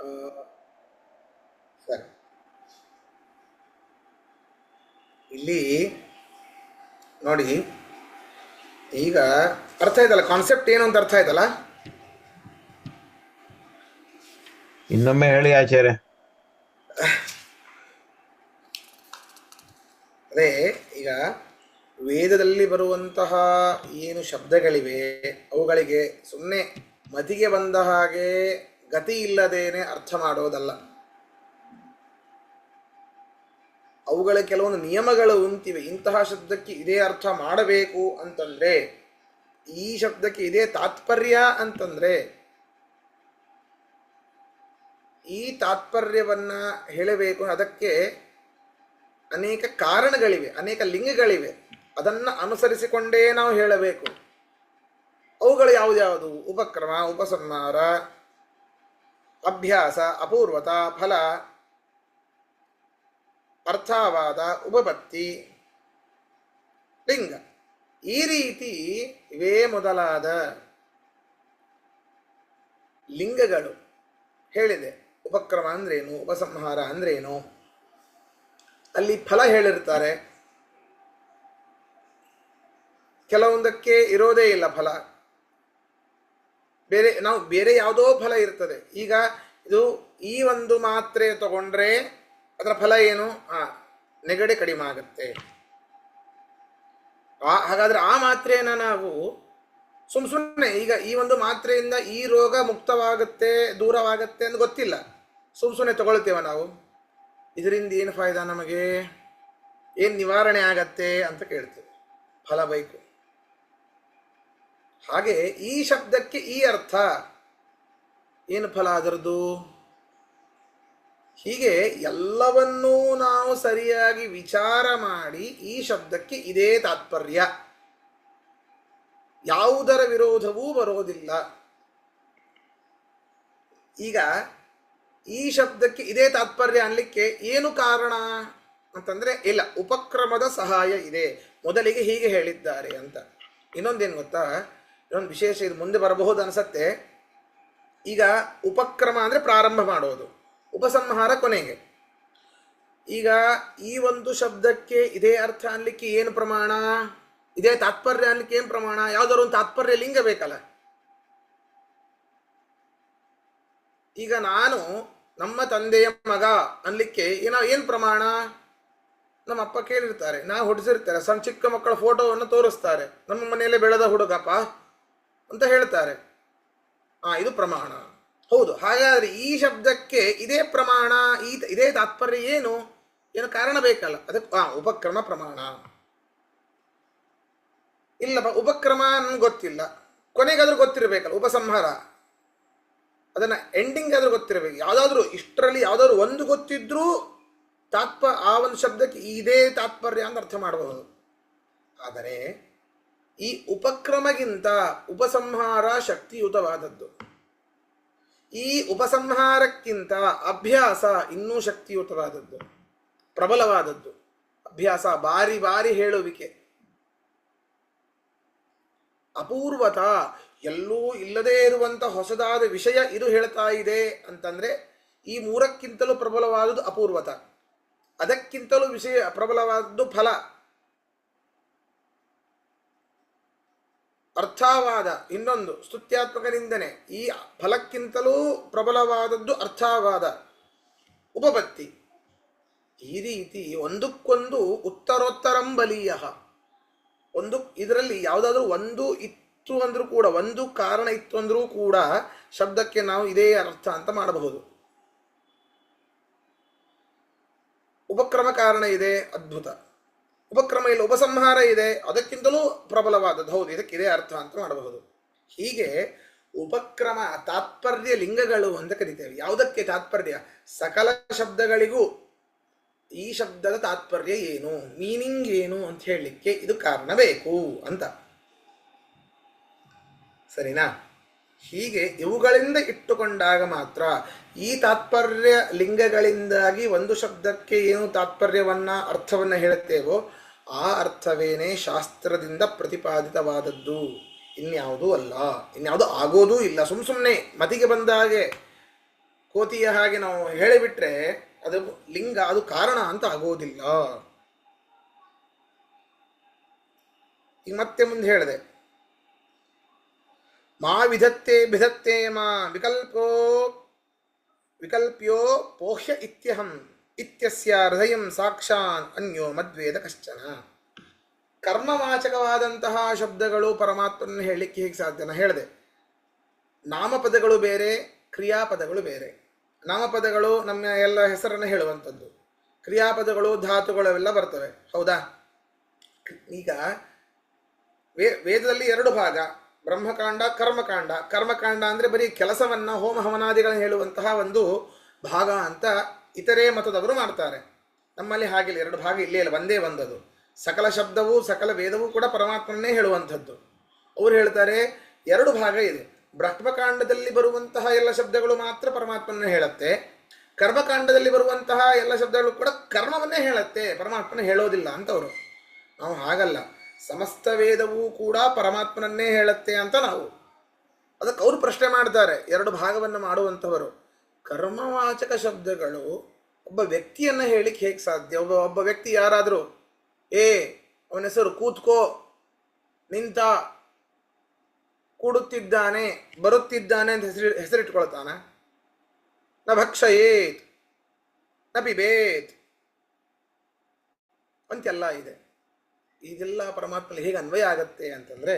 ಆ, ಸರಿ, ಇಲ್ಲಿ ನೋಡಿ, ಈಗ ಅರ್ಥ ಆಯ್ತಲ್ಲ, ಕಾನ್ಸೆಪ್ಟ್ ಏನು ಅಂತ ಅರ್ಥ ಆಯ್ತಲ್ಲ. ಇನ್ನೊಮ್ಮೆ ಹೇಳಿ ಆಚಾರ್ಯ. ಅದೇ, ಈಗ ವೇದದಲ್ಲಿ ಬರುವಂತಹ ಏನು ಶಬ್ದಗಳಿವೆ ಅವುಗಳಿಗೆ ಸುಮ್ಮನೆ ಮತಿಗೆ ಬಂದ ಹಾಗೆ ಗತಿ ಇಲ್ಲದೇನೆ ಅರ್ಥ ಮಾಡೋದಲ್ಲ. ಅವುಗಳ ಕೆಲವೊಂದು ನಿಯಮಗಳು ಉಂಟಿವೆ. ಇಂತಹ ಶಬ್ದಕ್ಕೆ ಇದೇ ಅರ್ಥ ಮಾಡಬೇಕು ಅಂತಂದ್ರೆ, ಈ ಶಬ್ದಕ್ಕೆ ಇದೇ ತಾತ್ಪರ್ಯ ಅಂತಂದ್ರೆ, ಈ ತಾತ್ಪರ್ಯವನ್ನ ಹೇಳಬೇಕು. ಅದಕ್ಕೆ ಅನೇಕ ಕಾರಣಗಳಿವೆ, ಅನೇಕ ಲಿಂಗಗಳಿವೆ. ಅದನ್ನ ಅನುಸರಿಸಿಕೊಂಡೇ ನಾವು ಹೇಳಬೇಕು. ಅವುಗಳು ಯಾವುದ್ಯಾವುದು? ಉಪಕ್ರಮ, ಉಪಸಂಹಾರ, ಅಭ್ಯಾಸ, ಅಪೂರ್ವತ, ಫಲ, ಅರ್ಥವಾದ, ಉಪಪತ್ತಿ, ಲಿಂಗ. ಈ ರೀತಿ ಇವೇ ಮೊದಲಾದ ಲಿಂಗಗಳು ಹೇಳಿದೆ. ಉಪಕ್ರಮ ಅಂದ್ರೇನು, ಉಪಸಂಹಾರ ಅಂದ್ರೇನು, ಅಲ್ಲಿ ಫಲ ಹೇಳಿರ್ತಾರೆ. ಕೆಲವೊಂದಕ್ಕೆ ಇರೋದೇ ಇಲ್ಲ ಫಲ, ಬೇರೆ ಯಾವುದೋ ಫಲ ಇರ್ತದೆ. ಈಗ ಇದು ಈ ಒಂದು ಮಾತ್ರೆ ತಗೊಂಡ್ರೆ ಅದರ ಫಲ ಏನು? ನೆಗಡಿ ಕಡಿಮೆ ಆಗುತ್ತೆ. ಹಾಗಾದ್ರೆ ಆ ಮಾತ್ರೆಯನ್ನ ನಾವು ಸುಮ್ಮನೆ ಈಗ ಈ ಒಂದು ಮಾತ್ರೆಯಿಂದ ಈ ರೋಗ ಮುಕ್ತವಾಗುತ್ತೆ, ದೂರವಾಗುತ್ತೆ ಅಂತ ಗೊತ್ತಿಲ್ಲ, ಸುಮ್ಮನೆ ತಗೊಳ್ತೇವ ನಾವು. ಇದರಿಂದ ಏನು ಫಾಯ್ದಾ, ನಮಗೆ ಏನು ನಿವಾರಣೆ ಆಗತ್ತೆ ಅಂತ ಕೇಳ್ತೇವೆ. ಫಲ ಬೇಕು. ಹಾಗೆ ಈ ಶಬ್ದಕ್ಕೆ ಈ ಅರ್ಥ ಏನು ಫಲ ಅದರದ್ದು? ಹೀಗೆ ಎಲ್ಲವನ್ನೂ ನಾವು ಸರಿಯಾಗಿ ವಿಚಾರ ಮಾಡಿ ಈ ಶಬ್ದಕ್ಕೆ ಇದೇ ತಾತ್ಪರ್ಯ, ಯಾವುದರ ವಿರೋಧವೂ ಬರೋದಿಲ್ಲ. ಈಗ ಈ ಶಬ್ದಕ್ಕೆ ಇದೇ ತಾತ್ಪರ್ಯ ಅನ್ಲಿಕ್ಕೆ ಏನು ಕಾರಣ ಅಂತಂದ್ರೆ, ಇಲ್ಲ, ಉಪಕ್ರಮದ ಸಹಾಯ ಇದೆ, ಮೊದಲಿಗೆ ಹೀಗೆ ಹೇಳಿದ್ದಾರೆ ಅಂತ. ಇನ್ನೊಂದೇನು ಗೊತ್ತಾ, ಇನ್ನೊಂದು ವಿಶೇಷ, ಇದು ಮುಂದೆ ಬರಬಹುದು ಅನ್ಸತ್ತೆ. ಈಗ ಉಪಕ್ರಮ ಅಂದ್ರೆ ಪ್ರಾರಂಭ ಮಾಡೋದು, ಉಪಸಂಹಾರ ಕೊನೆಗೆ. ಈಗ ಈ ಒಂದು ಶಬ್ದಕ್ಕೆ ಇದೇ ಅರ್ಥ ಅನ್ಲಿಕ್ಕೆ ಏನು ಪ್ರಮಾಣ? ಇದೇ ತಾತ್ಪರ್ಯ ಅನ್ಲಿಕ್ಕೆ ಏನು ಪ್ರಮಾಣ? ಯಾವ್ದಾದ್ರು ಒಂದು ತಾತ್ಪರ್ಯ ಲಿಂಗ ಬೇಕಲ್ಲ. ಈಗ ನಾನು ನಮ್ಮ ತಂದೆಯ ಮಗ ಅನ್ಲಿಕ್ಕೆ ಏನು ಪ್ರಮಾಣ? ನಮ್ಮ ಅಪ್ಪ ಕೇಳಿರ್ತಾರೆ, ನಾವು ಹೊಡಿಸಿರ್ತಾರೆ, ಸಣ್ಣ ಚಿಕ್ಕ ಮಕ್ಕಳ ಫೋಟೋವನ್ನು ತೋರಿಸ್ತಾರೆ, ನಮ್ಮ ಮನೆಯಲ್ಲೇ ಬೆಳೆದ ಹುಡುಗಪ್ಪ ಅಂತ ಹೇಳ್ತಾರೆ. ಇದು ಪ್ರಮಾಣ. ಹೌದು. ಹಾಗಾದ್ರೆ ಈ ಶಬ್ದಕ್ಕೆ ಇದೇ ಪ್ರಮಾಣ, ಇದೇ ತಾತ್ಪರ್ಯ ಏನು ಕಾರಣ ಬೇಕಲ್ಲ. ಅದಕ್ಕೆ ಉಪಕ್ರಮ ಪ್ರಮಾಣ. ಇಲ್ಲಪ್ಪ, ಉಪಕ್ರಮ ನನ್ಗೆ ಗೊತ್ತಿಲ್ಲ, ಕೊನೆಗಾದ್ರೂ ಗೊತ್ತಿರಬೇಕಲ್ಲ. ಉಪಸಂಹಾರ, ಅದನ್ನ ಎಂಡಿಂಗ್ ಆದ್ರೂ ಗೊತ್ತಿರಬೇಕು. ಯಾವುದಾದ್ರೂ ಇಷ್ಟರಲ್ಲಿ ಯಾವುದಾದ್ರು ಒಂದು ಗೊತ್ತಿದ್ರೂ ಆ ಒಂದು ಶಬ್ದಕ್ಕೆ ಇದೇ ತಾತ್ಪರ್ಯ ಅಂತ ಅರ್ಥ ಮಾಡಬಹುದು. ಆದರೆ ಈ ಉಪಕ್ರಮಗಿಂತ ಉಪಸಂಹಾರ ಶಕ್ತಿಯುತವಾದದ್ದು. ಈ ಉಪಸಂಹಾರಕ್ಕಿಂತ ಅಭ್ಯಾಸ ಇನ್ನೂ ಶಕ್ತಿಯುತವಾದದ್ದು, ಪ್ರಬಲವಾದದ್ದು. ಅಭ್ಯಾಸ ಬಾರಿ ಬಾರಿ ಹೇಳುವಿಕೆ. ಅಪೂರ್ವತ, ಎಲ್ಲೂ ಇಲ್ಲದೇ ಇರುವಂತ ಹೊಸದಾದ ವಿಷಯ ಇದು ಹೇಳ್ತಾ ಇದೆ ಅಂತಂದ್ರೆ, ಈ ಮೂರಕ್ಕಿಂತಲೂ ಪ್ರಬಲವಾದದ್ದು ಅಪೂರ್ವತ. ಅದಕ್ಕಿಂತಲೂ ವಿಷಯ ಪ್ರಬಲವಾದದ್ದು ಫಲ. ಅರ್ಥವಾದ ಇನ್ನೊಂದು ಸ್ತುತ್ಯಾತ್ಮಕ ನಿಂದನೆ. ಈ ಫಲಕ್ಕಿಂತಲೂ ಪ್ರಬಲವಾದದ್ದು ಅರ್ಥವಾದ, ಉಪಪತ್ತಿ. ಈ ರೀತಿ ಒಂದಕ್ಕೊಂದು ಉತ್ತರೋತ್ತರಂಬಲೀಯ. ಇದರಲ್ಲಿ ಯಾವುದಾದ್ರೂ ಒಂದು ಇತ್ತು ಅಂದ್ರೂ ಕೂಡ, ಒಂದು ಕಾರಣ ಇತ್ತು ಅಂದ್ರೂ ಕೂಡ ಶಬ್ದಕ್ಕೆ ನಾವು ಇದೇ ಅರ್ಥ ಅಂತ ಮಾಡಬಹುದು. ಉಪಕ್ರಮ ಕಾರಣ ಇದೆ, ಅದ್ಭುತ. ಉಪಕ್ರಮ ಇಲ್ಲ, ಉಪಸಂಹಾರ ಇದೆ, ಅದಕ್ಕಿಂತಲೂ ಪ್ರಬಲವಾದದ್ದು, ಹೌದು, ಇದಕ್ಕೆ ಇದೇ ಅರ್ಥ ಅಂತ ಮಾಡಬಹುದು. ಹೀಗೆ ಉಪಕ್ರಮ ತಾತ್ಪರ್ಯ ಲಿಂಗಗಳು ಅಂತ ಕರಿತೇವೆ. ಯಾವುದಕ್ಕೆ ತಾತ್ಪರ್ಯ? ಸಕಲ ಶಬ್ದಗಳಿಗೂ ಈ ಶಬ್ದದ ತಾತ್ಪರ್ಯ ಏನು, ಮೀನಿಂಗ್ ಏನು ಅಂತ ಹೇಳಲಿಕ್ಕೆ ಇದು ಕಾರಣ ಬೇಕು ಅಂತ. ಸರಿನಾ? ಹೀಗೆ ಇವುಗಳಿಂದ ಇಟ್ಟುಕೊಂಡಾಗ ಮಾತ್ರ ಈ ತಾತ್ಪರ್ಯ ಲಿಂಗಗಳಿಂದಾಗಿ ಒಂದು ಶಬ್ದಕ್ಕೆ ಏನು ತಾತ್ಪರ್ಯವನ್ನ ಅರ್ಥವನ್ನ ಹೇಳುತ್ತೇವೋ ಆ ಅರ್ಥವೇನೇ ಶಾಸ್ತ್ರದಿಂದ ಪ್ರತಿಪಾದಿತವಾದದ್ದು, ಇನ್ಯಾವುದೂ ಅಲ್ಲ, ಇನ್ಯಾವುದೂ ಆಗೋದೂ ಇಲ್ಲ. ಸುಮ್ಮನೆ ಮತಿಗೆ ಬಂದಾಗೆ ಕೋತಿಯ ಹಾಗೆ ನಾವು ಹೇಳಿಬಿಟ್ರೆ ಅದು ಲಿಂಗ, ಅದು ಕಾರಣ ಅಂತ ಆಗೋದಿಲ್ಲ. ಈಗ ಮತ್ತೆ ಮುಂದೆ ಹೇಳಿದೆ, ಮಾ ವಿಧತ್ತೆ ಭಿಧತ್ತೆ ಮಾ ವಿಕಲ್ಪ್ಯೋ ಪೋಹ್ಯ ಇತ್ಯಹಂ ಇತ್ಯಸ್ಯ ಹೃದಯಂ ಸಾಕ್ಷಾನ್ ಅನ್ಯೋ ಮದ್ವೇದ ಕಶ್ಚನ. ಕರ್ಮವಾಚಕವಾದಂತಹ ಶಬ್ದಗಳು ಪರಮಾತ್ಮನ ಹೇಳಲಿಕ್ಕೆ ಹೇಗೆ ಸಾಧ್ಯನ ಹೇಳಿದೆ. ನಾಮಪದಗಳು ಬೇರೆ, ಕ್ರಿಯಾಪದಗಳು ಬೇರೆ. ನಾಮಪದಗಳು ನಮ್ಮ ಎಲ್ಲ ಹೆಸರನ್ನು ಹೇಳುವಂಥದ್ದು, ಕ್ರಿಯಾಪದಗಳು ಧಾತುಗಳು ಅವೆಲ್ಲ ಬರ್ತವೆ, ಹೌದಾ? ಈಗ ವೇದದಲ್ಲಿ ಎರಡು ಭಾಗ, ಬ್ರಹ್ಮಕಾಂಡ, ಕರ್ಮಕಾಂಡ. ಕರ್ಮಕಾಂಡ ಅಂದರೆ ಬರೀ ಕೆಲಸವನ್ನ, ಹೋಮ ಹವನಾದಿಗಳನ್ನು ಹೇಳುವಂತಹ ಒಂದು ಭಾಗ ಅಂತ ಇತರೆ ಮತದವರು ಮಾಡ್ತಾರೆ. ನಮ್ಮಲ್ಲಿ ಹಾಗಿಲ್ಲ, ಎರಡು ಭಾಗ ಇಲ್ಲೇ ಇಲ್ಲ, ಒಂದೇ ಒಂದದು. ಸಕಲ ಶಬ್ದವೂ ಸಕಲ ವೇದವೂ ಕೂಡ ಪರಮಾತ್ಮನ್ನೇ ಹೇಳುವಂಥದ್ದು. ಅವರು ಹೇಳ್ತಾರೆ ಎರಡು ಭಾಗ ಇದೆ. ಬ್ರಹ್ಮಕಾಂಡದಲ್ಲಿ ಬರುವಂತಹ ಎಲ್ಲ ಶಬ್ದಗಳು ಮಾತ್ರ ಪರಮಾತ್ಮನ ಹೇಳುತ್ತೆ, ಕರ್ಮಕಾಂಡದಲ್ಲಿ ಬರುವಂತಹ ಎಲ್ಲ ಶಬ್ದಗಳು ಕೂಡ ಕರ್ಮವನ್ನೇ ಹೇಳುತ್ತೆ, ಪರಮಾತ್ಮನ ಹೇಳೋದಿಲ್ಲ ಅಂತವರು. ನಾವು ಹಾಗಲ್ಲ, ಸಮಸ್ತ ವೇದವೂ ಕೂಡ ಪರಮಾತ್ಮನನ್ನೇ ಹೇಳುತ್ತೆ ಅಂತ ನಾವು. ಅದಕ್ಕೆ ಅವರು ಪ್ರಶ್ನೆ ಮಾಡ್ತಾರೆ, ಎರಡು ಭಾಗವನ್ನು ಮಾಡುವಂಥವರು. ಕರ್ಮವಾಚಕ ಶಬ್ದಗಳು ಒಬ್ಬ ವ್ಯಕ್ತಿಯನ್ನು ಹೇಳಿಕ್ಕೆ ಹೇಗೆ ಸಾಧ್ಯ? ಒಬ್ಬ ವ್ಯಕ್ತಿ ಯಾರಾದರೂ ಅವನ ಹೆಸರು ಕೂತ್ಕೋ, ನಿಂತ, ಕೂಡುತ್ತಿದ್ದಾನೆ, ಬರುತ್ತಿದ್ದಾನೆ ಅಂತ ಹೆಸರಿಟ್ಕೊಳ್ತಾನ? ನ ಭಕ್ಷಯೇತ್ ನ ಪಿಬೇತ್ ಅಂತೆಲ್ಲ ಇದೆ. ಇದೆಲ್ಲ ಪರಮಾತ್ಮಲ್ಲಿ ಹೇಗೆ ಅನ್ವಯ ಆಗತ್ತೆ ಅಂತಂದರೆ,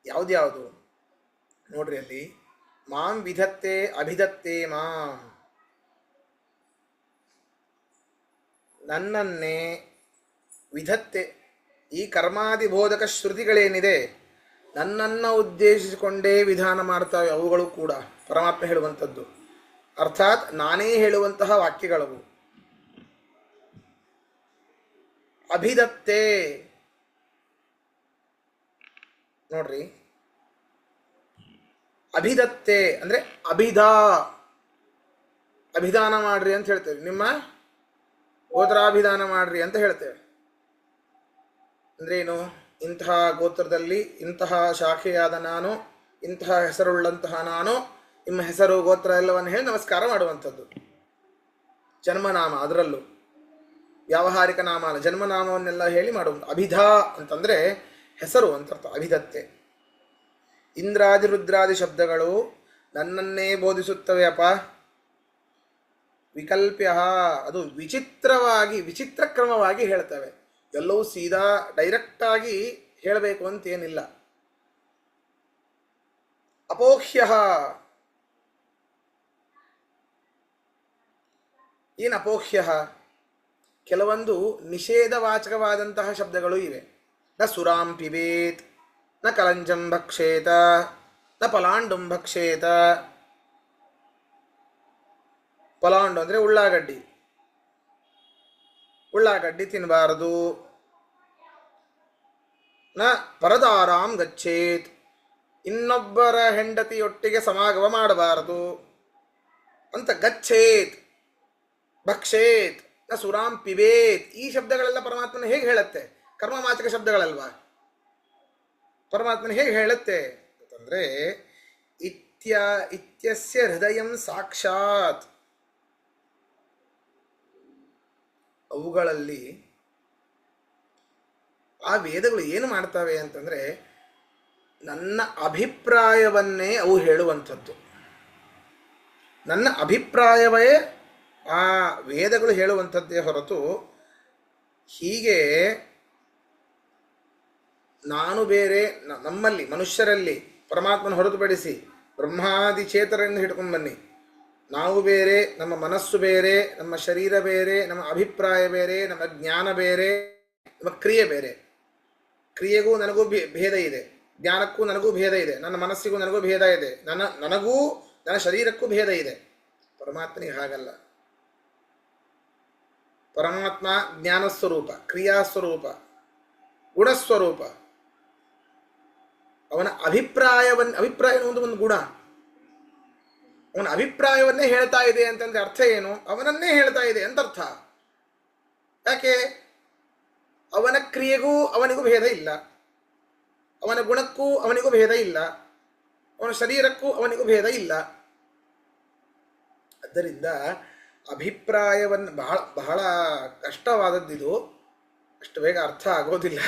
ಯಾವ್ದ್ಯಾವುದು ನೋಡ್ರಿ, ಅಲ್ಲಿ ಮಾಂ ವಿಧತ್ತೆ ಅಭಿಧತ್ತೆ ಮಾಂ, ನನ್ನನ್ನೇ ವಿಧತ್ತೆ, ಈ ಕರ್ಮಾದಿಬೋಧಕ ಶ್ರುತಿಗಳೇನಿದೆ ನನ್ನನ್ನು ಉದ್ದೇಶಿಸಿಕೊಂಡೇ ವಿಧಾನ ಮಾಡ್ತಾವೆ, ಅವುಗಳು ಕೂಡ ಪರಮಾತ್ಮ ಹೇಳುವಂಥದ್ದು. ಅರ್ಥಾತ್ ನಾನೇ ಹೇಳುವಂತಹ ವಾಕ್ಯಗಳವು. ಅಭಿಧತ್ತೆ ನೋಡ್ರಿ, ಅಭಿಧತ್ತೆ ಅಂದ್ರೆ ಅಭಿಧಾನ ಮಾಡ್ರಿ ಅಂತ ಹೇಳ್ತೇವೆ. ನಿಮ್ಮ ಗೋತ್ರಾಭಿಧಾನ ಮಾಡ್ರಿ ಅಂತ ಹೇಳ್ತೇವೆ. ಅಂದ್ರೆ ಏನು? ಇಂತಹ ಗೋತ್ರದಲ್ಲಿ ಇಂತಹ ಶಾಖೆಯಾದ ನಾನು, ಇಂತಹ ಹೆಸರುಳ್ಳಂತಹ ನಾನು, ನಿಮ್ಮ ಹೆಸರು ಗೋತ್ರ ಎಲ್ಲವನ್ನು ಹೇಳಿ ನಮಸ್ಕಾರ ಮಾಡುವಂಥದ್ದು. ಜನ್ಮನಾಮ, ಅದರಲ್ಲೂ ವ್ಯಾವಹಾರಿಕ ನಾಮ ಅಲ್ಲ, ಜನ್ಮನಾಮವನ್ನೆಲ್ಲ ಹೇಳಿ ಮಾಡುವಂಥ. ಅಭಿಧಾ ಅಂತಂದ್ರೆ ಹೆಸರು ಅಂತ ಅರ್ಥ. ಅಭಿಧತ್ತೆ. ಇಂದ್ರಾದಿ ರುದ್ರಾದಿ ಶಬ್ದಗಳು ನನ್ನನ್ನೇ ಬೋಧಿಸುತ್ತವೆ ಅಪ್ಪ. ವಿಕಲ್ಪ್ಯ, ಅದು ವಿಚಿತ್ರವಾಗಿ, ವಿಚಿತ್ರ ಕ್ರಮವಾಗಿ ಹೇಳ್ತವೆ. ಎಲ್ಲವೂ ಸೀದಾ ಡೈರೆಕ್ಟಾಗಿ ಹೇಳಬೇಕು ಅಂತೇನಿಲ್ಲ. ಅಪೋಹ್ಯ, ಏನು ಅಪೋಹ್ಯ? ಕೆಲವೊಂದು ನಿಷೇಧವಾಚಕವಾದಂತಹ ಶಬ್ದಗಳು ಇವೆ. ನ ಸುರಾಂ ಪಿಬೇತ್, ನ ಕಲಂಜಂ ಭಕ್ಷೇತ, ನ ಪಲಾಂಡುಂ ಭಕ್ಷೇತ. ಪಲಾಂಡು ಅಂದರೆ ಉಳ್ಳಾಗಡ್ಡಿ, ಉಳ್ಳಾಗಡ್ಡಿ ತಿನ್ನಬಾರದು. ನ ಪರದಾರಾಂ ಗಚ್ಚೇತ್, ಇನ್ನೊಬ್ಬರ ಹೆಂಡತಿಯೊಟ್ಟಿಗೆ ಸಮಾಗಮ ಮಾಡಬಾರದು ಅಂತ. ಗಚ್ಚೇತ್, ಭಕ್ಷೇತ್, ನ ಸುರಾಂ ಪಿಬೇತ್. ಈ ಶಬ್ದಗಳೆಲ್ಲ ಪರಮಾತ್ಮನ ಹೇಗೆ ಹೇಳುತ್ತೆ? ಕರ್ಮವಾಚಕ ಶಬ್ದಗಳಲ್ವಾ? ಪರಮಾತ್ಮನ ಹೇಗೆ ಹೇಳುತ್ತೆ ಅಂತಂದ್ರೆ, ಇತ್ಯಸ್ಯ ಹೃದಯಂ ಸಾಕ್ಷಾತ್. ಅವುಗಳಲ್ಲಿ ಆ ವೇದಗಳು ಏನು ಮಾಡ್ತವೆ ಅಂತಂದ್ರೆ, ನನ್ನ ಅಭಿಪ್ರಾಯವನ್ನೇ ಅವು ಹೇಳುವಂಥದ್ದು. ನನ್ನ ಅಭಿಪ್ರಾಯವೇ ಆ ವೇದಗಳು ಹೇಳುವಂಥದ್ದೇ ಹೊರತು, ಹೀಗೆ ನಾನು ಬೇರೆ, ನಮ್ಮಲ್ಲಿ ಮನುಷ್ಯರಲ್ಲಿ ಪರಮಾತ್ಮನ ಹೊರತುಪಡಿಸಿ ಬ್ರಹ್ಮಾದಿ ಚೇತರನ್ನು ಹಿಡ್ಕೊಂಡು ಬನ್ನಿ, ನಾವು ಬೇರೆ, ನಮ್ಮ ಮನಸ್ಸು ಬೇರೆ, ನಮ್ಮ ಶರೀರ ಬೇರೆ, ನಮ್ಮ ಅಭಿಪ್ರಾಯ ಬೇರೆ, ನಮ್ಮ ಜ್ಞಾನ ಬೇರೆ, ನಮ್ಮ ಕ್ರಿಯೆ ಬೇರೆ. ಕ್ರಿಯೆಗೂ ನನಗೂ ಭೇದ ಇದೆ, ಜ್ಞಾನಕ್ಕೂ ನನಗೂ ಭೇದ ಇದೆ, ನನ್ನ ಮನಸ್ಸಿಗೂ ನನಗೂ ಭೇದ ಇದೆ, ನನಗೂ ನನ್ನ ಶರೀರಕ್ಕೂ ಭೇದ ಇದೆ. ಪರಮಾತ್ಮನಿಗೆ ಹಾಗಲ್ಲ. ಪರಮಾತ್ಮ ಜ್ಞಾನಸ್ವರೂಪ, ಕ್ರಿಯಾಸ್ವರೂಪ, ಗುಣಸ್ವರೂಪ. ಅವನ ಅಭಿಪ್ರಾಯ ಒಂದು ಗುಣ. ಅವನ ಅಭಿಪ್ರಾಯವನ್ನೇ ಹೇಳ್ತಾ ಇದೆ ಅಂತಂದ್ರೆ ಅರ್ಥ ಏನು? ಅವನನ್ನೇ ಹೇಳ್ತಾ ಇದೆ ಅಂತ ಅರ್ಥ. ಯಾಕೆ? ಅವನ ಕ್ರಿಯೆಗೂ ಅವನಿಗೂ ಭೇದ ಇಲ್ಲ, ಅವನ ಗುಣಕ್ಕೂ ಅವನಿಗೂ ಭೇದ ಇಲ್ಲ, ಅವನ ಶರೀರಕ್ಕೂ ಅವನಿಗೂ ಭೇದ ಇಲ್ಲ. ಆದ್ದರಿಂದ ಅಭಿಪ್ರಾಯವನ್ನು ಬಹಳ ಬಹಳ ಕಷ್ಟವಾದದ್ದಿದು, ಅಷ್ಟು ಬೇಗ ಅರ್ಥ ಆಗೋದಿಲ್ಲ.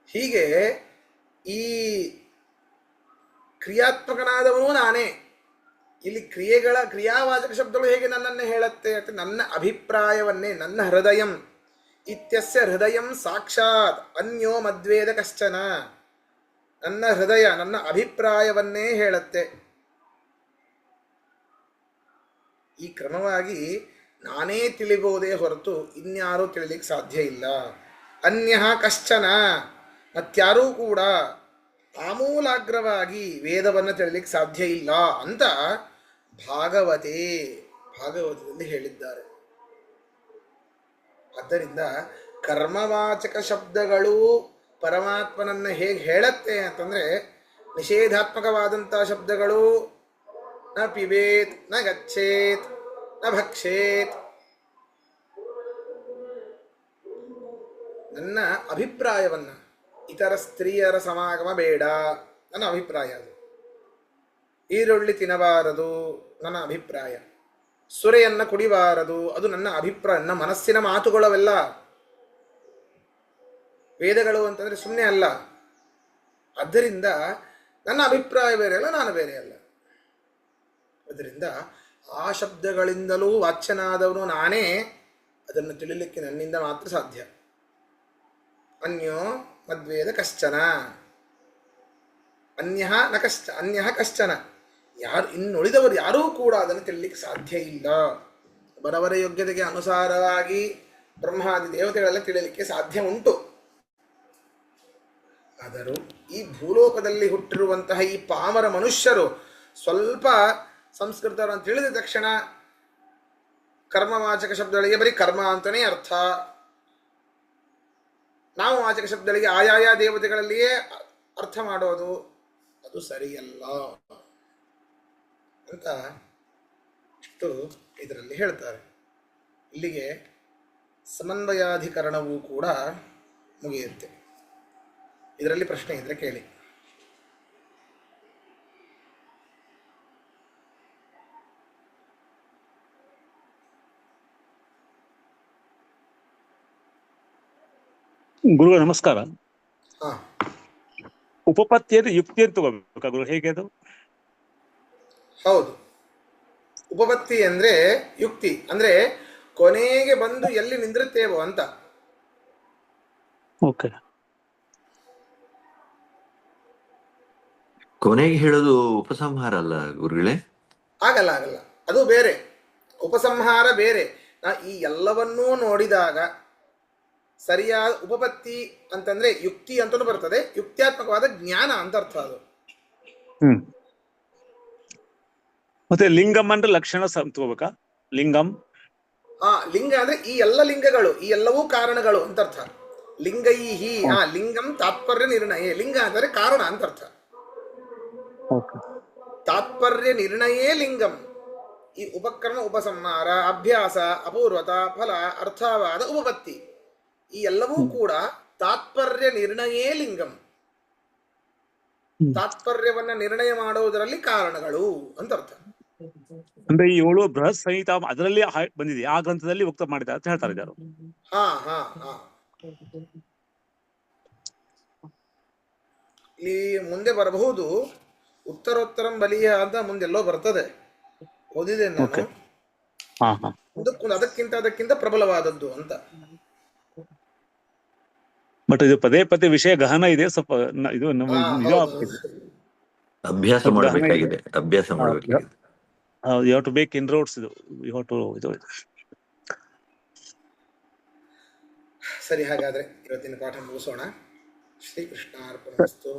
ಹೀಗೆ ಈ ಕ್ರಿಯಾತ್ಮಕನಾದವನು ನಾನೇ. ಇಲ್ಲಿ ಕ್ರಿಯಾವಾಚಕ ಶಬ್ದಗಳು ಹೇಗೆ ನನ್ನನ್ನು ಹೇಳುತ್ತೆ ಅಂತ, ನನ್ನ ಅಭಿಪ್ರಾಯವನ್ನೇ, ನನ್ನ ಹೃದಯಂ ಇತ್ಯಸ್ಯ ಹೃದಯಂ ಸಾಕ್ಷಾತ್ ಅನ್ಯೋ ಮದ್ವೇದ ಕಶ್ಚನ, ನನ್ನ ಹೃದಯ ನನ್ನ ಅಭಿಪ್ರಾಯವನ್ನೇ ಹೇಳುತ್ತೆ. ಈ ಕ್ರಮವಾಗಿ ನಾನೇ ತಿಳಿಬಹುದೇ ಹೊರತು ಇನ್ಯಾರೂ ತಿಳಿಲಿಕ್ಕೆ ಸಾಧ್ಯ ಇಲ್ಲ. ಅನ್ಯ ಕಶ್ಚನ, ಮತ್ಯಾರೂ ಕೂಡ ಆಮೂಲಾಗ್ರವಾಗಿ ವೇದವನ್ನು ತಿಳಿಲಿಕ್ಕೆ ಸಾಧ್ಯ ಇಲ್ಲ ಅಂತ ಭಾಗವತದಲ್ಲಿ ಹೇಳಿದ್ದಾರೆ. ಆದ್ದರಿಂದ ಕರ್ಮವಾಚಕ ಶಬ್ದಗಳು ಪರಮಾತ್ಮನನ್ನು ಹೇಗೆ ಹೇಳತ್ತೆ ಅಂತಂದರೆ, ನಿಷೇಧಾತ್ಮಕವಾದಂಥ ಶಬ್ದಗಳು ನ ಪಿಬೇತ್ ನ ಗಚ್ಚೇತ್ ನ ಭಕ್ಷೇತ್, ನನ್ನ ಅಭಿಪ್ರಾಯವನ್ನು, ಇತರ ಸ್ತ್ರೀಯರ ಸಮಾಗಮ ಬೇಡ ನನ್ನ ಅಭಿಪ್ರಾಯ, ಅದು ಈರುಳ್ಳಿ ತಿನ್ನಬಾರದು ನನ್ನ ಅಭಿಪ್ರಾಯ, ಸುರೆಯನ್ನು ಕುಡಿಬಾರದು ಅದು ನನ್ನ ಅಭಿಪ್ರಾಯ, ನನ್ನ ಮನಸ್ಸಿನ ಮಾತುಗಳವೆಲ್ಲ. ವೇದಗಳು ಅಂತಂದರೆ ಸುಮ್ಮನೆ ಅಲ್ಲ. ಆದ್ದರಿಂದ ನನ್ನ ಅಭಿಪ್ರಾಯ ಬೇರೆ ಅಲ್ಲ, ನಾನು ಬೇರೆ ಅಲ್ಲ. ಅದರಿಂದ ಆ ಶಬ್ದಗಳಿಂದಲೂ ವಾಚ್ಯನಾದವನು ನಾನೇ, ಅದನ್ನು ತಿಳಿಲಿಕ್ಕೆ ನನ್ನಿಂದ ಮಾತ್ರ ಸಾಧ್ಯ. ಅನ್ಯೋ ಮದ್ವೇದ ಕಶ್ಚನ, ಅನ್ಯ ಕಶ್ಚನ, ಯಾರು ಇನ್ನುಳಿದವರು ಯಾರೂ ಕೂಡ ಅದನ್ನು ತಿಳಿಲಿಕ್ಕೆ ಸಾಧ್ಯ ಇಲ್ಲ. ಬರವರ ಯೋಗ್ಯತೆಗೆ ಅನುಸಾರವಾಗಿ ಬ್ರಹ್ಮಾದಿ ದೇವತೆಗಳೆಲ್ಲ ತಿಳಿಯಲಿಕ್ಕೆ ಸಾಧ್ಯ ಉಂಟು. ಆದರೂ ಈ ಭೂಲೋಕದಲ್ಲಿ ಹುಟ್ಟಿರುವಂತಹ ಈ ಪಾಮರ ಮನುಷ್ಯರು ಸ್ವಲ್ಪ ಸಂಸ್ಕೃತವನ್ನು ತಿಳಿದ ತಕ್ಷಣ ಕರ್ಮವಾಚಕ ಶಬ್ದಗಳಿಗೆ ಬರೀ ಕರ್ಮ ಅಂತಲೇ ಅರ್ಥ, ನಾವು ವಾಚಕ ಶಬ್ದಗಳಿಗೆ ಆಯಾಯ ದೇವತೆಗಳಲ್ಲಿಯೇ ಅರ್ಥ ಮಾಡೋದು, ಅದು ಸರಿಯಲ್ಲ ಅಂತ ಇಷ್ಟು ಇದರಲ್ಲಿ ಹೇಳ್ತಾರೆ. ಇಲ್ಲಿಗೆ ಸಮನ್ವಯಾಧಿಕರಣವೂ ಕೂಡ ಮುಗಿಯುತ್ತೆ. ಇದರಲ್ಲಿ ಪ್ರಶ್ನೆ ಇದ್ರೆ ಕೇಳಿ. ಗುರು ನಮಸ್ಕಾರ. ಹಾ, ಉಪಪತ್ತಿಯನ್ನು ಯುಕ್ತಿ ಅಂತ ತಗೋಬೇಕಾ ಗುರು, ಹೇಗೆ ಅದು? ಹೌದು, ಉಪಪತ್ತಿ ಅಂದ್ರೆ ಯುಕ್ತಿ, ಅಂದ್ರೆ ಕೊನೆಗೆ ಬಂದು ಎಲ್ಲಿ ನಿಂದಿರುತ್ತೇವೋ ಅಂತ. ಓಕೆ, ಕೊನೆಗೆ ಹೇಳೋದು ಉಪಸಂಹಾರ ಅಲ್ಲ ಗುರುಗಳೇ? ಆಗಲ್ಲ, ಅದು ಬೇರೆ, ಉಪಸಂಹಾರ ಬೇರೆ. ಈ ಎಲ್ಲವನ್ನೂ ನೋಡಿದಾಗ ಸರಿಯಾದ ಉಪಪತ್ತಿ ಅಂತಂದ್ರೆ ಯುಕ್ತಿ ಅಂತಲೂ ಬರ್ತದೆ, ಯುಕ್ತ್ಯಾತ್ಮಕವಾದ ಜ್ಞಾನ ಅಂತ ಅರ್ಥ ಅದು. ಮತ್ತೆ ಲಿಂಗಂ ಅಂದ್ರೆ ಲಕ್ಷಣ ತಗೋಬೇಕಾ? ಲಿಂಗಂ, ಲಿಂಗ ಅಂದ್ರೆ ಈ ಎಲ್ಲ ಲಿಂಗಗಳು, ಈ ಎಲ್ಲವೂ ಕಾರಣಗಳು ಅಂತ ಅರ್ಥ. ಲಿಂಗೈಹಿ, ಲಿಂಗಂ ತಾತ್ಪರ್ಯ ನಿರ್ಣಯ, ಲಿಂಗ ಅಂದರೆ ಕಾರಣ ಅಂತ ಅರ್ಥ. ತಾತ್ಪರ್ಯ ನಿರ್ಣಯೇ ಲಿಂಗಂ. ಈ ಉಪಕ್ರಮ, ಉಪಸಂಹಾರ, ಅಭ್ಯಾಸ, ಅಪೂರ್ವತ, ಫಲ, ಅರ್ಥವಾದ ಉಪಪತ್ತಿ, ಈ ಎಲ್ಲವೂ ಕೂಡ ತಾತ್ಪರ್ಯ ನಿರ್ಣಯೇ ಲಿಂಗಂ. ತಾತ್ಪರ್ಯವನ್ನ ನಿರ್ಣಯ ಮಾಡುವುದರಲ್ಲಿ ಕಾರಣಗಳು ಅಂತ ಅರ್ಥ. ಅಂದ್ರೆ ಈ 7 ಬೃಹತ್ ಸಂಹಿತ ಅದರಲ್ಲಿ ಬಂದಿದೆ, ಆ ಗ್ರಂಥದಲ್ಲಿ ಉಕ್ತ ಮಾಡಿದ ಅಂತ ಹೇಳ್ತಾರೆ ಇದ್ದಾರೆ. ಇಲ್ಲಿ ಮುಂದೆ ಬರಬಹುದು, ಉತ್ತರೋತ್ತರಂ ಬಲಿಯ ಅಂತ ಮುಂದೆಲ್ಲೋ ಬರ್ತದೆ, ಓದಿದೆ ನಾನು. ಅದಕ್ಕಿಂತ ಪ್ರಬಲವಾದದ್ದು ಅಂತ. ಬಟ್ ಇದು ಪದೇ ಪದೇ ವಿಷಯ ಗಹನ ಇದೆ, ಸ್ವಲ್ಪ ಇದು ಅಭ್ಯಾಸ ಮಾಡಬೇಕಾಗಿದೆ. You have to make inroads. ಇದು ಸರಿ, ಹಾಗಾದ್ರೆ ಇವತ್ತಿನ ಪಾಠ ಮುಗಿಸೋಣ. ಶ್ರೀಕೃಷ್ಣಾರ್ಪಣಮಸ್ತು.